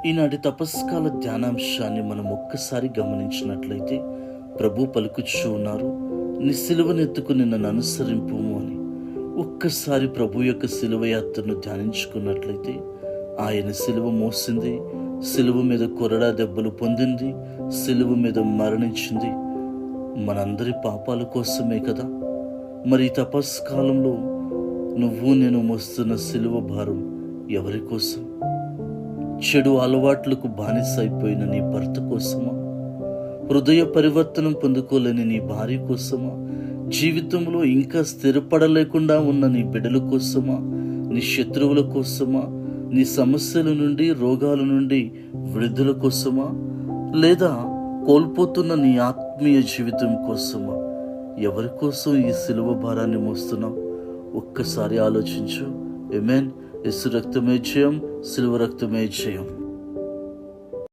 ఈనాటి తపస్కాల ధ్యానాంశాన్ని మనం ఒక్కసారి గమనించినట్లయితే ప్రభు పలుకుచూ ఉన్నారు, నీ సిలువనెత్తుకుని నన్ను అనుసరింపుము అని. ఒక్కసారి ప్రభు యొక్క సిలువ యాత్రను ధ్యానించుకున్నట్లయితే ఆయన సిలువ మోసింది, సిలువ మీద కొరడా దెబ్బలు పొందింది, సిలువ మీద మరణించింది మనందరి పాపాల కోసమే కదా. మరి ఈ తపస్కాలంలో నువ్వు నేను మోస్తున్న సిలువ భారం ఎవరి కోసం? చెడు అలవాట్లకు బానిస అయిపోయిన నీ భర్త కోసమా? హృదయ పరివర్తనం పొందుకోలేని నీ భార్య కోసమా? జీవితంలో ఇంకా స్థిరపడలేకుండా ఉన్న నీ బిడ్డల కోసమా? నీ శత్రువుల కోసమా? నీ సమస్యల నుండి, రోగాల నుండి విడుదల కోసమా? లేదా కోల్పోతున్న నీ ఆత్మీయ జీవితం కోసమా? ఎవరి కోసం ఈ సిలువ భారాన్ని మోస్తున్నావు? ఒక్కసారి ఆలోచించు. ఆమేన్. యేసు రక్తమే జయం, సిలువ రక్తమే జయం.